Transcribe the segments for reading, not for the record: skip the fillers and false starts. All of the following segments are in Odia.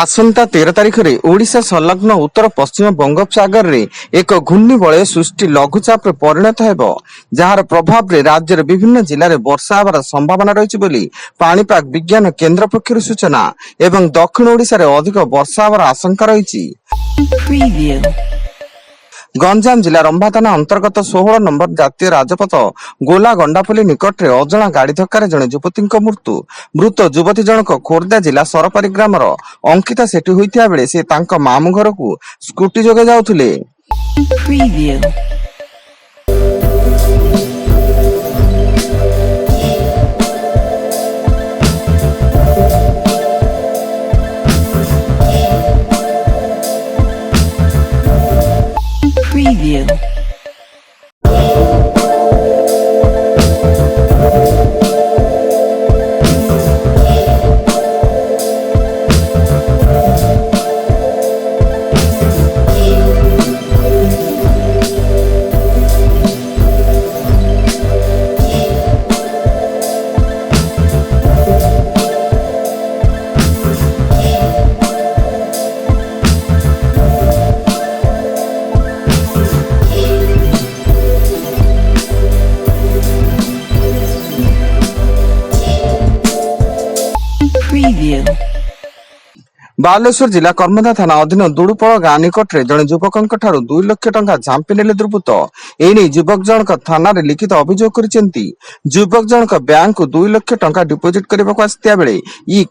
ଆସନ୍ତା 13 ତାରିଖରେ ଓଡ଼ିଶା ସଂଲଗ୍ନ ଉତ୍ତର ପଶ୍ଚିମ ବଙ୍ଗୋପସାଗରରେ ଏକ ଘୂର୍ଣ୍ଣିବଳୟ ସୃଷ୍ଟି ଲଘୁଚାପରେ ପରିଣତ ହେବ, ଯାହାର ପ୍ରଭାବରେ ରାଜ୍ୟର ବିଭିନ୍ନ ଜିଲ୍ଲାରେ ବର୍ଷା ହେବାର ସମ୍ଭାବନା ରହିଛି ବୋଲି ପାଣିପାଗ ବିଜ୍ଞାନ କେନ୍ଦ୍ର ପକ୍ଷରୁ ସୂଚନା ଏବଂ ଦକ୍ଷିଣ ଓଡ଼ିଶାରେ ଅଧିକ ବର୍ଷା ହେବାର ଆଶଙ୍କା ରହିଛି। ଗଞ୍ଜାମ ଜିଲ୍ଲା ରମ୍ଭା ଥାନା ଅନ୍ତର୍ଗତ 16 ନମ୍ବର ଜାତୀୟ ରାଜପଥ ଗୋଲା ଗଣ୍ଡାପଲ୍ଲୀ ନିକଟରେ ଅଜଣା ଗାଡ଼ି ଧକ୍କାରେ ଜଣେ ଯୁବତୀଙ୍କ ମୃତ୍ୟୁ। ମୃତ ଯୁବତୀ ଜଣକ ଖୋର୍ଦ୍ଧା ଜିଲ୍ଲା ସରପାରୀ ଗ୍ରାମର ଅଙ୍କିତା ସେଠୀ ହୋଇଥିବା ବେଳେ ସେ ତାଙ୍କ ମାମୁଁ ଘରକୁ ସ୍କୁଟି ଯୋଗେ ଯାଉଥିଲେ। ବାଲେଶ୍ୱର ଜିଲ୍ଲା କର୍ମଦା ଥାନା ଅଧୀନ ଦୁଡୁପଳ ଗାଁ ନିକଟରେ ଜଣେ ଯୁବକଙ୍କ ଠାରୁ 2 ଲକ୍ଷ ଟଙ୍କା ଝାମ୍ପି ନେଲେ ଦୁର୍ବୃତ୍ତ। ଏନେଇ ଯୁବକ ଜଣକ ଥାନାରେ ଲିଖିତ ଅଭିଯୋଗ କରିଛନ୍ତି। ଯୁବକ ଜଣକ ବ୍ୟାଙ୍କକୁ 2 ଲକ୍ଷ ଟଙ୍କା ଡିପୋଜିଟ୍ କରିବାକୁ ଆସିଥିବା ବେଳେ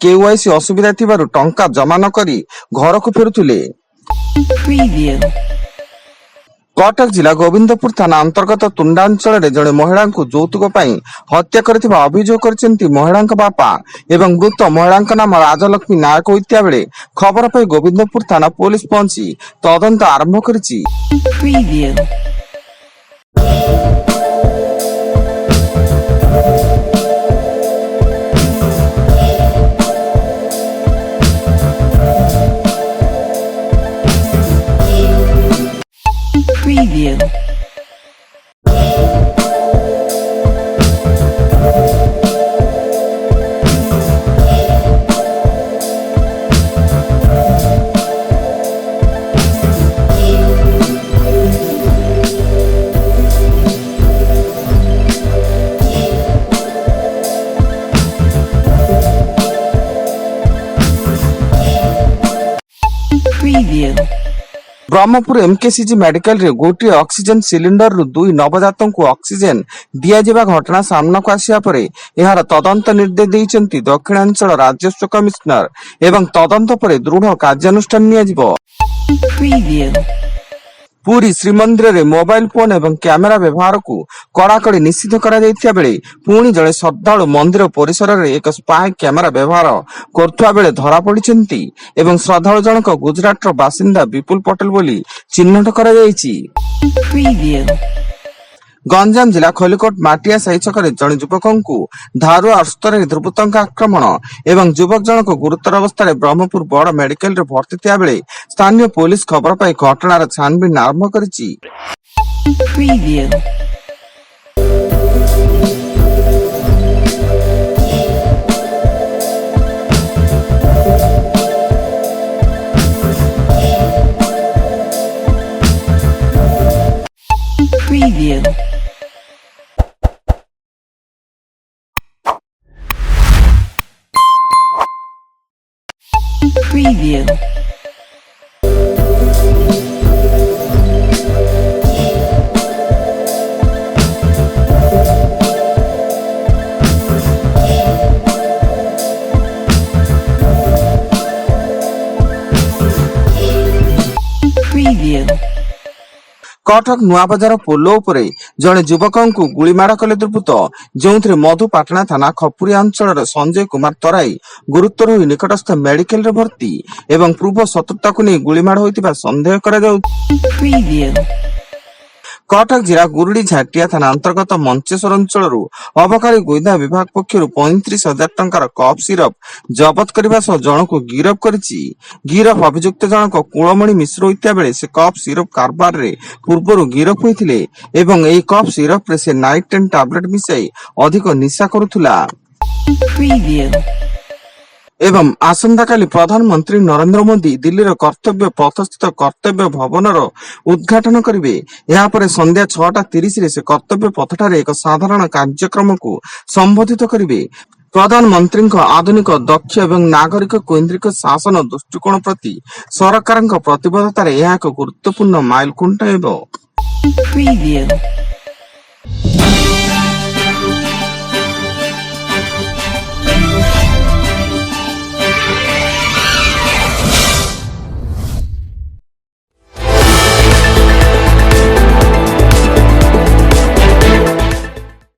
KYC ଅସୁବିଧା ଥିବାରୁ ଟଙ୍କା ଜମା ନ କରି ଘରକୁ ଫେରୁଥିଲେ। କଟକ ଜିଲ୍ଲା ଗୋବିନ୍ଦପୁର ଥାନା ଅନ୍ତର୍ଗତ ତୁଣ୍ଡାଞ୍ଚଳରେ ଜଣେ ମହିଳାଙ୍କୁ ଯୌତୁକ ପାଇଁ ହତ୍ୟା କରିଥିବା ଅଭିଯୋଗ କରିଛନ୍ତି ମହିଳାଙ୍କ ବାପା ଏବଂ ମୃତ ମହିଳାଙ୍କ ନାମ ରାଜଲକ୍ଷ୍ମୀ ନାୟକ ହୋଇଥିବା ବେଳେ ଖବର ପାଇ ଗୋବିନ୍ଦପୁର ଥାନା ପୋଲିସ ପହଞ୍ଚି ତଦନ୍ତ ଆରମ୍ଭ କରିଛି। ବ୍ରହ୍ମପୁର MKCG ମେଡିକାଲରେ ଗୋଟିଏ ଅକ୍ସିଜେନ ସିଲିଣ୍ଡରରୁ 2 ନବଜାତଙ୍କୁ ଅକ୍ସିଜେନ ଦିଆଯିବା ଘଟଣା ସାମ୍ନାକୁ ଆସିବା ପରେ ଏହାର ତଦନ୍ତ ନିର୍ଦ୍ଦେଶ ଦେଇଛନ୍ତି ଦକ୍ଷିଣାଞ୍ଚଳ ରାଜସ୍ୱ କମିଶନର ଏବଂ ତଦନ୍ତ ପରେ ଦୃଢ କାର୍ଯ୍ୟାନୁଷ୍ଠାନ ନିଆଯିବ। ପୁରୀ ଶ୍ରୀମନ୍ଦିରରେ ମୋବାଇଲ ଫୋନ ଏବଂ କ୍ୟାମେରା ବ୍ୟବହାରକୁ କଡାକଡି ନିଷିଦ୍ଧ କରାଯାଇଥିବା ବେଳେ ପୁଣି ଜଣେ ଶ୍ରଦ୍ଧାଳୁ ମନ୍ଦିର ପରିସରରେ ଏକ ସ୍ପାଇ କ୍ୟାମେରା ବ୍ୟବହାର କରୁଥିବା ବେଳେ ଧରାପଡିଛନ୍ତି ଏବଂ ଶ୍ରଦ୍ଧାଳୁ ଜଣକ ଗୁଜରାଟର ବାସିନ୍ଦା ବିପୁଲ ପଟେଲ ବୋଲି ଚିହ୍ନଟ କରାଯାଇଛି। ଗଞ୍ଜାମ ଜିଲ୍ଲା ଖଲିକୋଟ ମାଟିଆ ସାହି ଛକରେ ଜଣେ ଯୁବକଙ୍କୁ ଧାରୁଆ ଅସ୍ତ୍ରରେ ଦୁର୍ବୃତ୍ତଙ୍କ ଆକ୍ରମଣ ଏବଂ ଯୁବକ ଜଣକ ଗୁରୁତର ଅବସ୍ଥାରେ ବ୍ରହ୍ମପୁର ବଡ ମେଡିକାଲରେ ଭର୍ତ୍ତି ଥିବା ବେଳେ ସ୍ଥାନୀୟ ପୋଲିସ ଖବର ପାଇ ଘଟଣାର ଛାନବିନ ଆରମ୍ଭ କରିଛି। କଟକ ନୂଆବଜାର ପୋଲ ଉପରେ ଜଣେ ଯୁବକଙ୍କୁ ଗୁଳିମାଡ଼ କଲେ ଦୁର୍ବୃତ୍ତ, ଯେଉଁଥିରେ ମଧୁପାଟଣା ଥାନା ଖପୁରିଆ ଅଞ୍ଚଳର ସଞ୍ଜୟ କୁମାର ତରାଇ ଗୁରୁତର ହୋଇ ନିକଟସ୍ଥ ମେଡିକାଲରେ ଭର୍ତ୍ତି ଏବଂ ପୂର୍ବ ଶତ୍ରୁତାକୁ ନେଇ ଗୁଳିମାଡ଼ ହୋଇଥିବା ସନ୍ଦେହ କରାଯାଉଛି। କଟକ ଜିଲ୍ଲା ଗୁରୁଡି ଝାଟିଆ ଥାନା ଅନ୍ତର୍ଗତ ମଞ୍ଚେଶ୍ୱର ଅଞ୍ଚଳରୁ ଅବକାରୀ ଗୁଇନ୍ଦା ବିଭାଗ ପକ୍ଷରୁ 35,000 ଟଙ୍କାର କପ୍ ସିରପ ଜବତ କରିବା ସହ ଜଣକୁ ଗିରଫ କରିଛି। ଗିରଫ ଅଭିଯୁକ୍ତ ଜଣକ କୁଳମଣି ମିଶ୍ର ହୋଇଥିବା ବେଳେ ସେ କପ୍ ସିରପ କାରବାରରେ ପୂର୍ବରୁ ଗିରଫ ହୋଇଥିଲେ ଏବଂ ଏହି କପ୍ ସିରପରେ ସେ ନାଇଟ୍ 10 ଟାବଲେଟ ମିଶାଇ ଅଧିକ ନିଶା କରୁଥିଲା। ଏବଂ ଆସନ୍ତାକାଲି ପ୍ରଧାନମନ୍ତ୍ରୀ ନରେନ୍ଦ୍ର ମୋଦି ଦିଲ୍ଲୀର କର୍ତ୍ତବ୍ୟ ପଥସ୍ଥିତ କର୍ତ୍ତବ୍ୟ ଭବନର ଉଦ୍ଘାଟନ କରିବେ। ଏହାପରେ ସନ୍ଧ୍ୟା 6:30ରେ ସେ କର୍ତ୍ତବ୍ୟ ପଥଠାରେ ଏକ ସାଧାରଣ କାର୍ଯ୍ୟକ୍ରମକୁ ସମ୍ବୋଧିତ କରିବେ। ପ୍ରଧାନମନ୍ତ୍ରୀଙ୍କ ଆଧୁନିକ ଦକ୍ଷ ଏବଂ ନାଗରିକ କୈନ୍ଦ୍ରିକ ଶାସନ ଦୃଷ୍ଟିକୋଣ ପ୍ରତି ସରକାରଙ୍କ ପ୍ରତିବଦ୍ଧତାରେ ଏହା ଏକ ଗୁରୁତ୍ୱପୂର୍ଣ୍ଣ ମାଇଲଖୁଣ୍ଟ ହେବ। Preview.